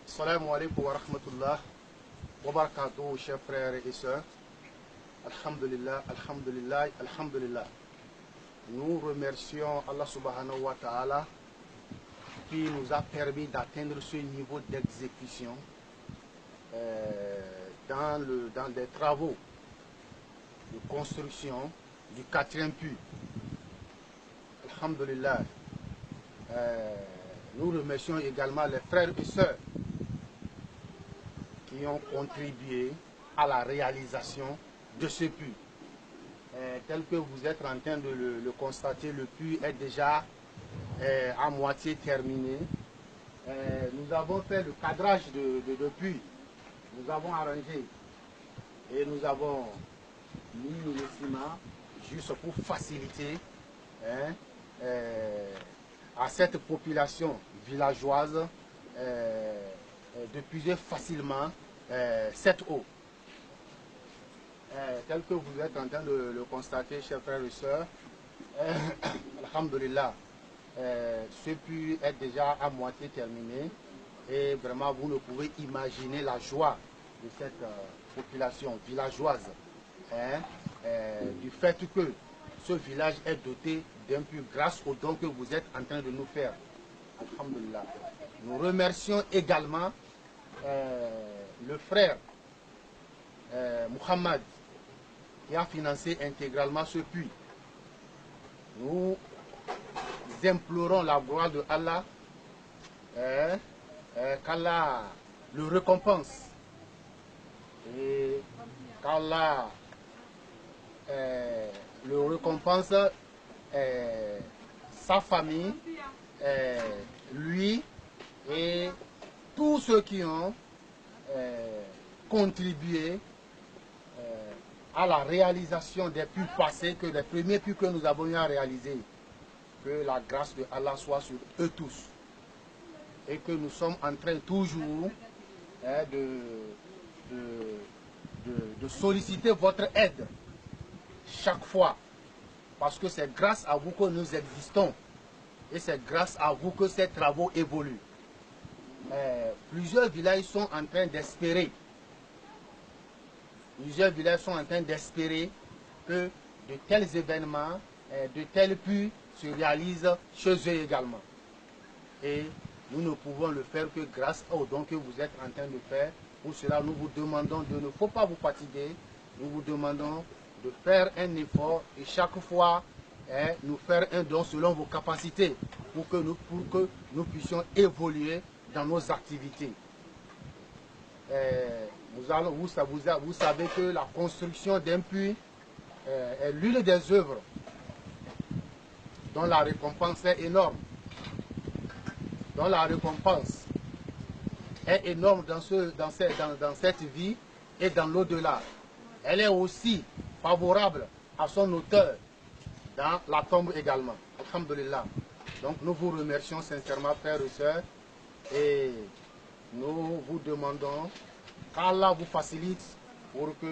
Assalamu alaikum wa rahmatullah wa barakatuh, chers frères et sœurs. Alhamdulillah, alhamdulillah, alhamdulillah. Nous remercions Allah subhanahu wa ta'ala qui nous a permis d'atteindre ce niveau d'exécution dans des travaux de construction du 4e puits. Alhamdulillah. Nous remercions également les frères et sœurs qui ont contribué à la réalisation de ce puits. Tel que vous êtes en train de le constater, le puits est déjà à moitié terminé. Nous avons fait le cadrage de puits. Nous avons arrangé et nous avons mis le ciment juste pour faciliter à cette population villageoise de puiser facilement cette eau. Tel que vous êtes en train de le constater, chers frères et sœurs, alhamdulillah, ce puits est déjà à moitié terminé et vraiment vous ne pouvez imaginer la joie de cette population villageoise du fait que ce village est doté d'un puits grâce au don que vous êtes en train de nous faire. Alhamdulillah. Nous remercions également le frère Muhammad qui a financé intégralement ce puits. Nous implorons la gloire de Allah, qu'Allah le récompense et qu'Allah le récompense sa famille, lui et tous ceux qui ont contribué à la réalisation des puits passés, que les premiers puits que nous avons eu à réaliser. Que la grâce de Allah soit sur eux tous. Et que nous sommes en train toujours de solliciter votre aide chaque fois. Parce que c'est grâce à vous que nous existons. Et c'est grâce à vous que ces travaux évoluent. Plusieurs villages sont en train d'espérer. Plusieurs villages sont en train d'espérer que de tels événements, de tels puits se réalisent chez eux également. Et nous ne pouvons le faire que grâce aux dons que vous êtes en train de faire. Pour cela, nous vous demandons de ne faut pas vous fatiguer. Nous vous demandons de faire un effort et chaque fois nous faire un don selon vos capacités pour que nous puissions évoluer dans nos activités. Vous savez que la construction d'un puits est l'une des œuvres dont la récompense est énorme. Dont la récompense est énorme dans cette vie et dans l'au-delà. Elle est aussi favorable à son auteur dans la tombe également. Alhamdulillah. Donc nous vous remercions sincèrement, frères et sœurs, et nous vous demandons qu'Allah vous facilite pour que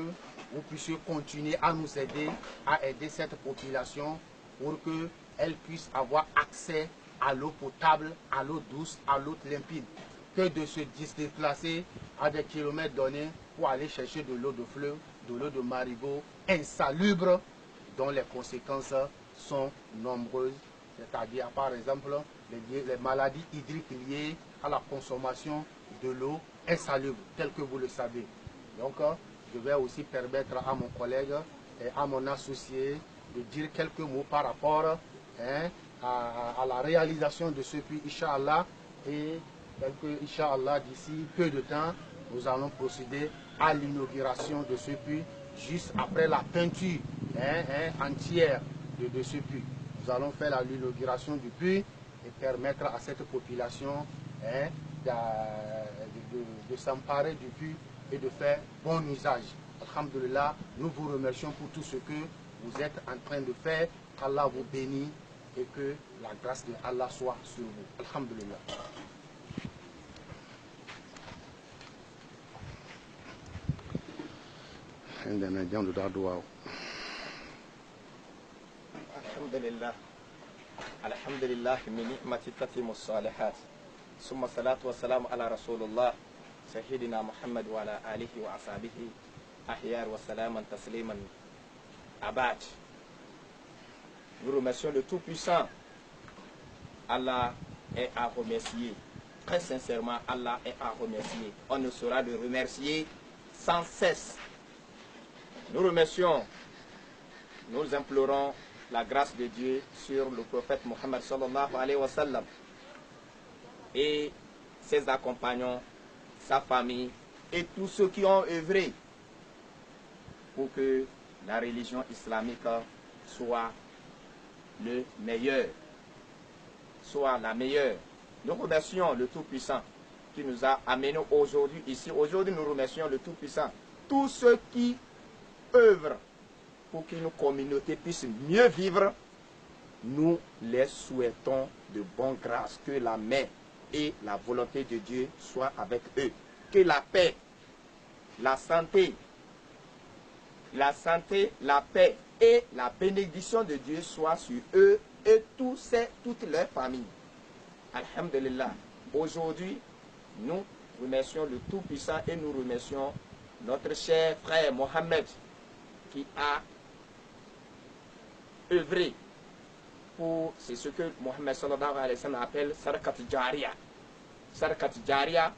vous puissiez continuer à nous aider, à aider cette population pour qu'elle puisse avoir accès à l'eau potable, à l'eau douce, à l'eau limpide, que de se déplacer à des kilomètres donnés pour aller chercher de l'eau de fleuve, de l'eau de marigot, insalubre, dont les conséquences sont nombreuses, c'est-à-dire par exemple les maladies hydriques liées à la consommation de l'eau insalubre, tel que vous le savez. Donc, je vais aussi permettre à mon collègue et à mon associé de dire quelques mots par rapport à la réalisation de ce puits, Inch'Allah, et Inch'Allah, d'ici peu de temps, nous allons procéder à l'inauguration de ce puits, juste après la peinture entière de ce puits. Nous allons faire l'inauguration du puits et permettre à cette population de s'emparer du puits et de faire bon usage. Alhamdulillah, nous vous remercions pour tout ce que vous êtes en train de faire. Qu'Allah vous bénisse et que la grâce de Allah soit sur vous. Alhamdulillah. Alhamdulillah. Alhamdulillah min ni'mati tatimu salihat. Summa salatu wa salam ala rasulullah sayyidina Muhammad wa ala alihi wa ashabihi ahyar wa salaman tasliman abad. Nous remercions le Tout-Puissant. Allah est à remercier. Très sincèrement, Allah est à remercier. On ne saura le remercier sans cesse. Nous remercions, nous implorons la grâce de Dieu sur le prophète Mohammed sallallahu alayhi wa sallam et ses accompagnants, sa famille et tous ceux qui ont œuvré pour que la religion islamique soit le meilleur, soit la meilleure. Nous remercions le Tout-Puissant qui nous a amenés aujourd'hui ici. Aujourd'hui, nous remercions le Tout-Puissant. Tous ceux qui œuvrent pour qu'une communauté puisse mieux vivre, nous les souhaitons de bonne grâce. Que la main et la volonté de Dieu soient avec eux. Que la paix, la santé, la paix et la bénédiction de Dieu soient sur eux et toutes leurs familles. Alhamdulillah. Aujourd'hui, nous remercions le Tout-Puissant et nous remercions notre cher frère Mohammed qui a œuvré pour, c'est ce que Mohammed sallallahu alayhi wa sallam appelle Sarakat Jariya. Sarakat Jariya,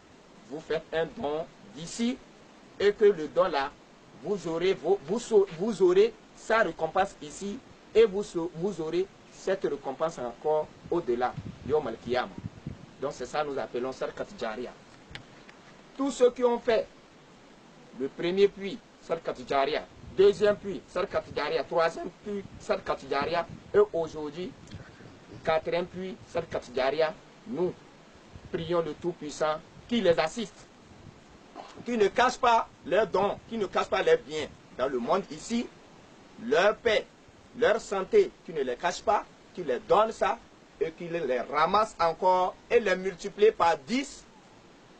vous faites un don d'ici et que le don là, vous aurez sa récompense ici et vous aurez cette récompense encore au-delà, Yom al-Qiyam. Donc c'est ça nous appelons Sarakat Jariya. Tous ceux qui ont fait le premier puits, Sarakat Jariya, deuxième puits, Sarakat Jariya, troisième puits, Sarakat Jariya, et aujourd'hui, quatrième puits, Sarakat Jariya, nous prions le Tout-Puissant qui les assiste, qui ne cache pas leurs dons, qui ne cache pas leurs biens dans le monde ici, leur paix, leur santé, qui ne les cache pas, qui les donne ça, et qui les ramasse encore et les multiplie par 10,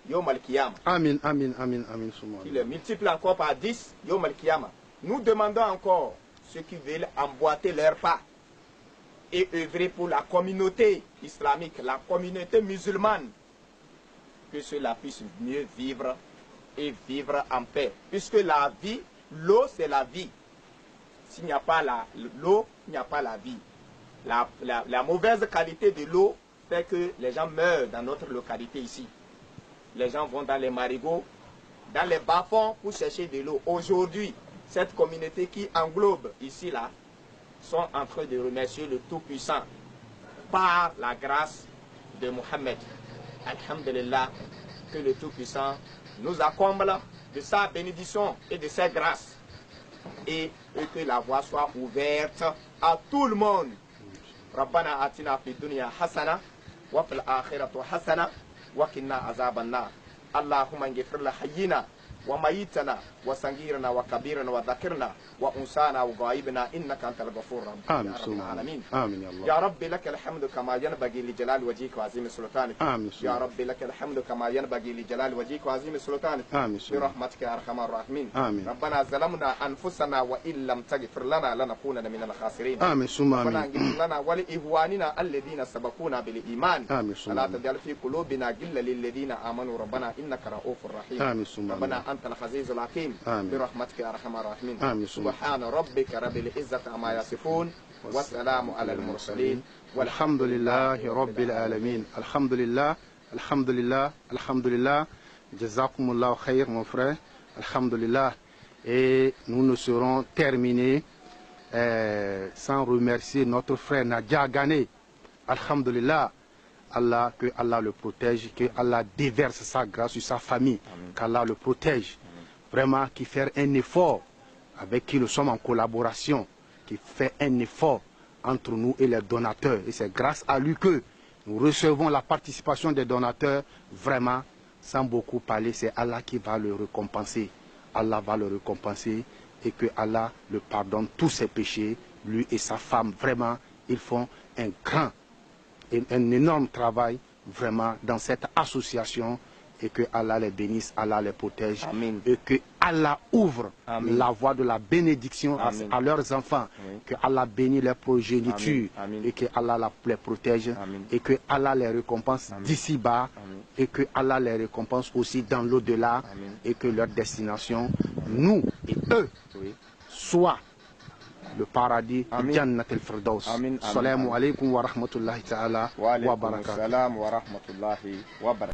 Yom al-Qiyam. Amin, amin, amin, amin. Qui les multiplie encore par 10, Yom al-Qiyam. Nous demandons encore ceux qui veulent emboîter leur pas et œuvrer pour la communauté islamique, la communauté musulmane, que cela puisse mieux vivre et vivre en paix. Puisque la vie, l'eau c'est la vie. S'il n'y a pas l'eau, il n'y a pas la vie. La mauvaise qualité de l'eau fait que les gens meurent dans notre localité ici. Les gens vont dans les marigots, dans les bas-fonds pour chercher de l'eau. Aujourd'hui, cette communauté qui englobe ici, là, sont en train de remercier le Tout-Puissant par la grâce de Mohammed. Alhamdulillah, que le Tout-Puissant nous accomble de sa bénédiction et de sa grâce. Et que la voie soit ouverte à tout le monde. Rabbana atina fi dunya hasana wa fil akhirati hasana wa qina azaban nar. Allahumma ighfir li hayyina wa mayitana wa sangirana wa kabirana wa dhakirna wa unsana wa ghaibina innaka antal ghafurur rahim. Ya rabbal alamin. Amin ya Allah. Ya rabbi lakal hamdu kama yanbaghi li jalali wajhika wa azimi sultanik. Amin. Ya rabbi lakal hamdu kama yanbaghi li jalali wajhika wa azimi sultanik. Amin. Bi rahmatika ya arhamar rahimin. Amin. Rabbana zalamna anfusana wa illam taghfir lana lanakunanna minal khasirin. Amin summa ربنا amin. اغفر لنا ولإخواننا الذين سبقونا بالإيمان آمين ثم ولا آمين. تجعل في قلوبنا غلا للذين آمنوا ربنا إنك رؤوف رحيم آمين ثم آمين. ربنا أنت العزيز الحكيم آمين. برحمتك يا أرحم الراحمين آمين ثم سبحان ربك رب العزة عما يصفون والسلام على المرسلين والحمد لله رب العالمين. Alhamdulillah, alhamdulillah, alhamdulillah. Jazakumullah khair mon frère. Alhamdulillah. Et nous ne serons terminés sans remercier notre frère Nadia Ghané. Alhamdulillah. Allah, que Allah le protège, que Allah déverse sa grâce sur sa famille, qu'Allah le protège. Vraiment, qui fait un effort, avec qui nous sommes en collaboration, qui fait un effort entre nous et les donateurs. Et c'est grâce à lui que nous recevons la participation des donateurs, vraiment, sans beaucoup parler, c'est Allah qui va le récompenser. Allah va le récompenser et que Allah le pardonne tous ses péchés, lui et sa femme. Vraiment, ils font un grand et un énorme travail vraiment dans cette association, et que Allah les bénisse, Allah les protège. Amen. Et que Allah ouvre Amen. la voie de la bénédiction à leurs enfants, Oui. que Allah bénisse leur progéniture, Amen. Amen. et que Allah les protège, Amen. et que Allah les récompense d'ici-bas, et que Allah les récompense aussi dans l'au-delà, et que leur destination, nous et eux, Oui. soit le paradis, Amen. Jannat al-Firdaus. Amen. Assalamu alaikum wa rahmatullahi ta'ala Wa wa alaykum barakatuh. assalam wa rahmatullahi wa barakatuh.